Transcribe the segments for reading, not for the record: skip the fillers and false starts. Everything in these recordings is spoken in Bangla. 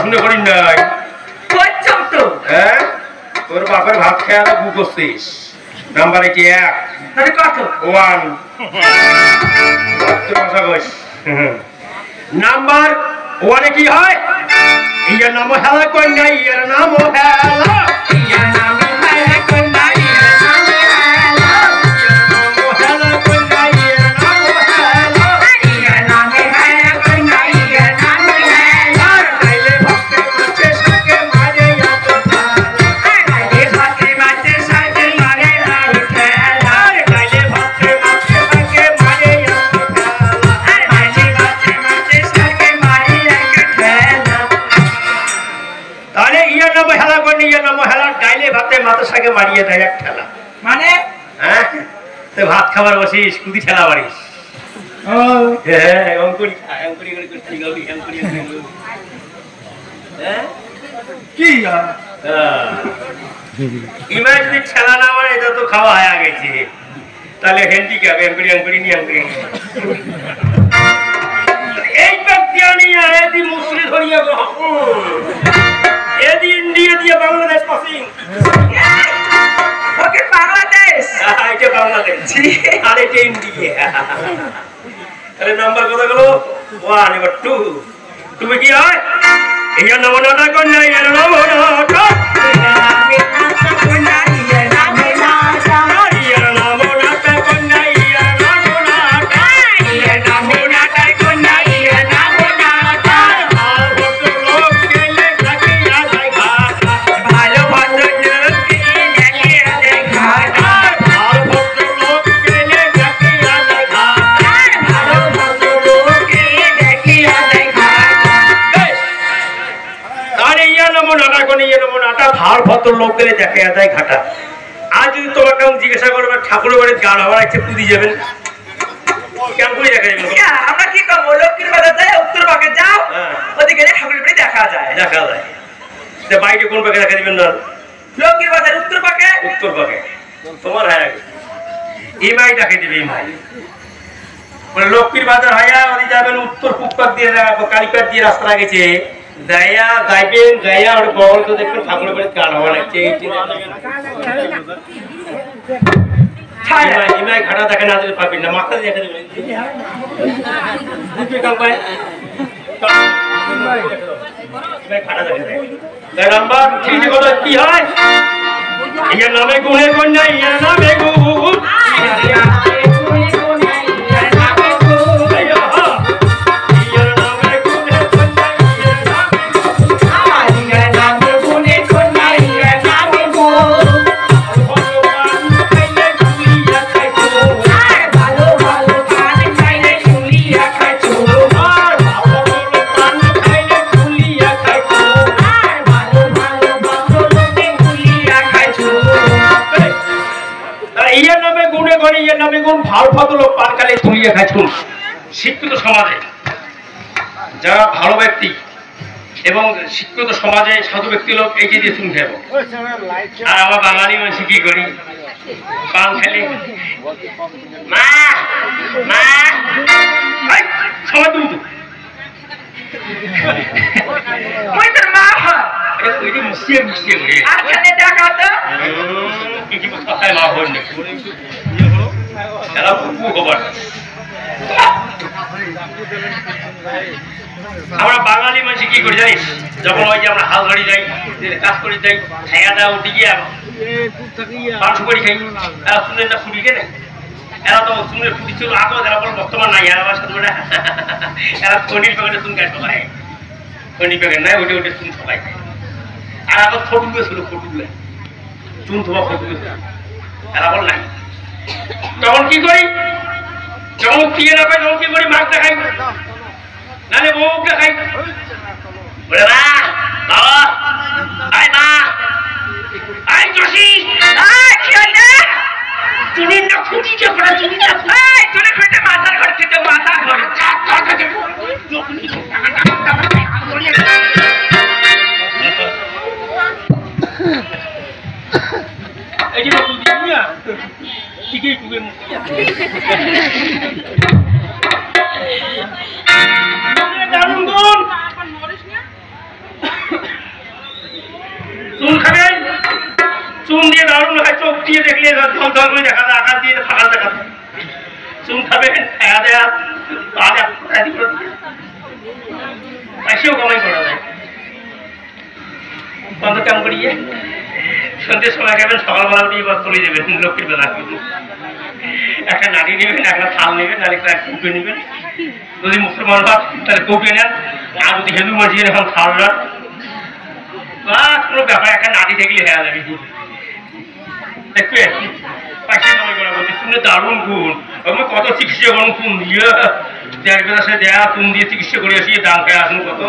পড়াশোনা করি নাই করছম তো হ্যাঁ তোর বাপের ভাত খেয়ে তো বুক করছিস নাম্বার কি 1 তাহলে কত 1 নাম্বার 1 কি হয় ইয়ার নাম হেলা কন্যা ইয়ার নাম হেলা ইয়া নাম হেলা কন্যা ইয়া নাম হেলা হেলা কন্যা ইয়ার নাম হেলা ইয়া নাম হেলা কন্যা ইয়া নাম হেলা তাইলে ভক্তে মাছে সাকে মারে এত খেলা আরে ভাতে মাতে সাথে মারে লাল খেলা তাইলে ভক্তে মাছে সাকে মারে এত খেলা আরে ভাতে মাতে সাথে মারে এক খেলা তাহলে ইয়ার নাম হেলা কন্যা ইয়ার নাম হেলা ডাইলে ভাতে মাথা সাকে মারিয়ে দেয় এক খেলা মানে হ্যাঁ তো ভাত খাবার বসিস কুদি ঠেলা বাড়িস ও হ্যাঁ অঙ্কুরি খায় অঙ্কুরি করে করতে গবি অঙ্কুরি হ্যাঁ কি ইমাই যদি ঠেলা না মারে এটা তো খাওয়া হয়ে গেছে তাহলে হ্যান্ডিক্যাপ অঙ্কুরি অঙ্কুরি নিয়ে অঙ্কুরি এই ব্যক্তি আনি এদি মুসলি ধরিয়া এদি ইন্ডিয়া দিয়ে বাংলাদেশ পাসিং ওকে বাংলাদেশ এটা বাংলাদেশ আর এটা ইন্ডিয়া তাহলে নাম্বার কত গেল 1 এবার 2 তুমি কি হয় ইয়ার নাম নাটা কন্যা ইয়ার নাম নাটা ইয়ার নাম নাটা কন্যা ইয়ার নাম নাটা আর কত লোক গেলে থাকিয়া যায় ঘাট আর কত লোক গেলে থাকিয়া যায় ঘাট তাহলে ইয়ার নাম নাটা কন্যা ইয়ার নাম নাটা ভার ভদ্র লোক গেলে দেখা যায় ঘাটা আজ যদি তোমাকে আমি জিজ্ঞাসা করবো ঠাকুরের বাড়ির গান হওয়ার আছে পুঁজি যাবেন কেমন করে দেখা যাবে আমরা কি করবো লক্ষ্মীর বাজার যাই উত্তর পাকে যাও হ্যাঁ। ওদিকে ঠাকুরের বাড়ি দেখা যায় দেখা যায় তো বাইরে কোন পাকে দেখা দিবেন না লক্ষ্মীর বাজার উত্তর পাকে উত্তর পাকে তোমার হ্যাঁ ইমাই ডাকে দিবে ইমাই মানে লক্ষ্মীর বাজার হায়া ওই যাবেন উত্তর পূব পাক দিয়ে কালীপাট দিয়ে রাস্তা গেছে যাইয়া যাইবেন যাইয়া ওর বড় তো দেখবেন ঠাকুরের বাড়ির গান হওয়া লাগছে ইমাই ঘাটা দেখে না দিলে পাবেন না মাথা দিয়ে দেখা দেবেন বুঝবে কাল পায় ইমাই ঘাটা দেখে দেয় তাই নাম্বার ঠিক কথা কি হয় ইয়ার নামে গুণের কন্যা ইয়ার নামে গুণ শিক্ষিত সমাজে যারা ভালো ব্যক্তি এবং শিক্ষিত সমাজে সাধু ব্যক্তি লোক এই যে শুন খাবো আর আমার বাঙালি মানুষ কি করি পান খেলি মা মা সবাই তুমি তো মা মুসিয়ে মুসিয়ে কিছু কথায় মা হন এরা খুব খবর আমরা বাঙালি মানুষ কি করি জানিস যখন ওই যে আমরা হাল ধরি যাই কাজ করে যাই খাইয়া দাওয়া উঠে গিয়ে মাংস করে খাই এরা শুনে না ফুটি কেনে এরা তো শুনে ফুটি ছিল আগে এরা বল বর্তমান নাই এরা আমার সাথে এরা খনির প্যাকেটে শুন খায় সবাই খনির প্যাকেট নাই ওইটা ওইটা শুন সবাই খায় আর আবার ফটুগুলো ছিল ফটুগুলো চুন থোবা ফটুগুলো এরা বল নাই তখন কি করি যখন খেয়ে না পাই তখন কি করি মাছটা খাই নাহলে বউকে খাই বলে মা বাবা আয় মা আয় জসি আয় খেলে তুমি না খুঁটিতে পড়া তুমি না আয় তুমি খুঁটে মাথার ঘর থেকে মাথার ঘর এই যে বাবু দিয়া ঠিকই টুকে মুখিয়া দারুণ গুণ দিয়ে দারুণ হয়, চোখ দিয়ে দেখলে ঝলঝল করে দেখা যায়, আকাশ দিয়ে ফাঁকা দেখা যায়। চুন খাবেন, খায়া দেয়া পয়সাও কামাই করা যায়। কত কাম করিয়ে সন্ধ্যের সময় খাবেন, সকালবেলা উঠে এবার চলে যাবেন লক্ষ্মীর বেলা। একটা নাড়ি নেবেন, একটা থাল নেবেন, আর একটা কৌপে নেবেন। যদি মুসলমান হয় তাহলে কৌপে নেন, আর যদি হিন্দু মসজিদ এখন থাল নেন, বা কোনো ব্যাপার একটা নাড়ি দেখলে হেরা যাবে। দেখবেন পয়সা কামাই করা বলতে শুনে দারুণ গুণ। আমি কত চিকিৎসা করুন, কোন দিয়ে দেড় বেলা সে দেয়া কোন দিয়ে চিকিৎসা করে আসি, দাম খেয়ে আসুন কত।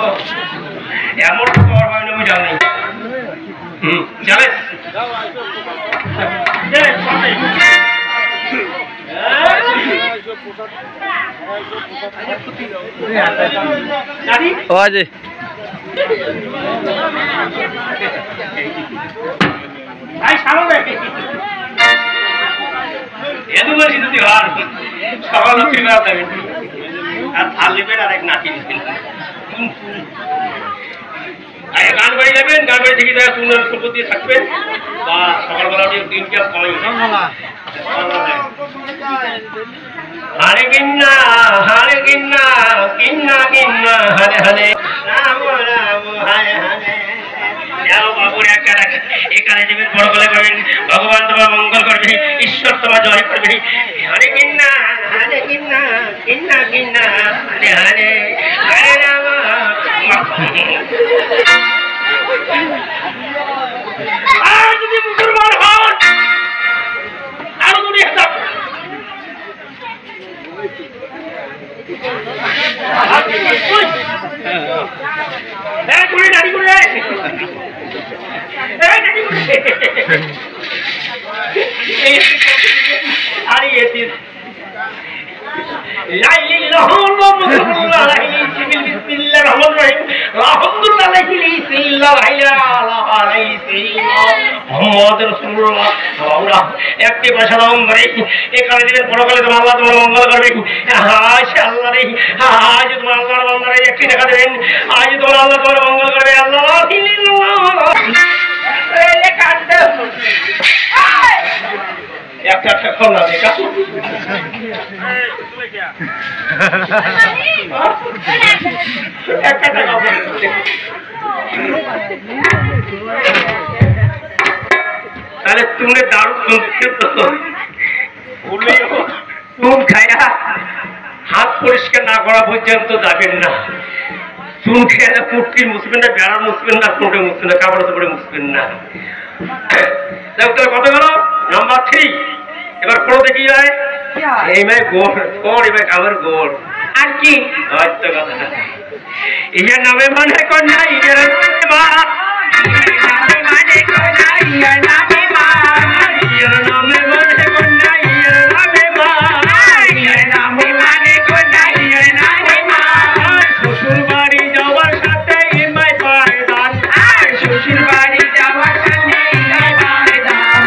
এমন পাওয়ার পাবেন আমি জানি। জানেন যদি হার সকাল আর থাল নেবেন, আর এক নাতি নেবেন। গান বাড়ি যাবেন, গান বাড়ি থেকে দেখা চুনের উপর দিয়ে থাকবেন, বা সকালবেলা দিন কি কমে হারে কিন্না হারে কিন্না কিন্না কিন্না হারে হারে রাম রাম হারে হারে। বাবুর একটা এখানে যাবেন, বড় গলা করবেন, ভগবান তোমার মঙ্গল করবে, ঈশ্বর তোমার জয় করবে। হারে কিন্না কিন্না কিন্না হারে হারে হরে রাম। আর যদি মুসলমান হন আরো দুটি হেতাব দাড়ি করে আরে একটি পয়সা দাম করে এখানে দিবেন, পরকালে তোমার আল্লাহ তোমার মঙ্গল করবে। আল্লাহ রে, আজ তোমার আল্লাহর মঙ্গলে একটি টাকা দেবেন, আজ তোমার আল্লাহ তোমার মঙ্গল করবে। আল্লাহ একটা এখন না দেখা একটা টাকা তাহলে তুমি দারুণ চুন খায়া হাত পরিষ্কার না করা পর্যন্ত যাবেন না। চুন খেয়ে কুটকি মুসবেন না, বেড়া মুসবেন না, কোটে মুসবেন না, কাপড় চোপড়ে মুসবেন না। কত গেল নাম্বার 3। এবার পড়ো দেখি যায় এই ভাই গোড় কোন এবার কামের গোড় আর কি হয়তো কথা ইহার নামে মানে কন্যা ইহার মা মানে কন্যা ইহার নামে মা ইহার নামে মানে কন্যা ইহার নামে মা ইহার নামে মানে কন্যা ইহার নামে মা শ্বশুর বাড়ি যাওয়ার সাথে ইমাই পায় দান শ্বশুর বাড়ি যাওয়ার সাথে ইমাই পায় দান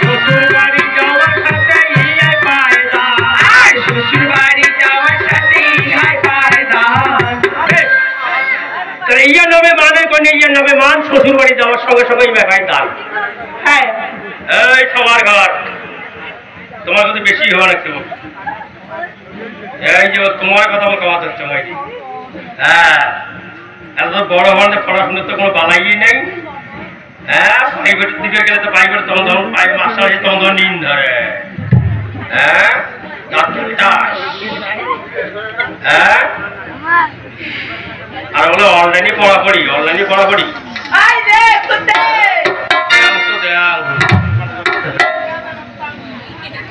শ্বশুর বাড়ি যাওয়ার সাথে ইমাই পায় দান শ্বশুর বাড়ি যাওয়ার সাথে ইমাই পায় দান। ইয়া নবে মানে কোন ইয়া নবে মান শ্বশুর বাড়ি যাওয়ার সঙ্গে সঙ্গে ইমাই পায় দান। হ্যাঁ এই সবার ঘর তোমার যদি বেশি হওয়া লাগছে এই যে তোমার কথা আমার কথা হচ্ছে মাইজি। হ্যাঁ এত বড় ধরনের পড়াশোনার তো কোনো বালাই নেই। হ্যাঁ প্রাইভেটের দিকে গেলে তো প্রাইভেট তখন ধরুন মাস্টার হয়েছে তখন ধরুন নিন ধরে। হ্যাঁ হ্যাঁ আর বলে অনলাইনে পড়াপড়ি অনলাইনে পড়াপড়ি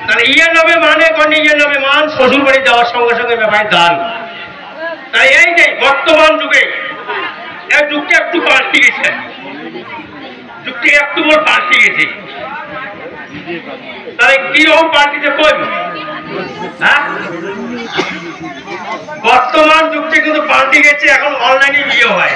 তাহলে ইয়ের নামে মানে কোন ইয়ের নামে মান শ্বশুর বাড়ি যাওয়ার সঙ্গে সঙ্গে ব্যাপারে দান। তাই এই যে বর্তমান যুগে এই যুগটা একটু পাল্টে গেছে, যুগটা একটু বড় পাল্টে গেছে। তাহলে কিরকম পাল্টিতে কই হ্যাঁ বর্তমান যুগটা কিন্তু পাল্টে গেছে, এখন অনলাইনে বিয়ে হয়।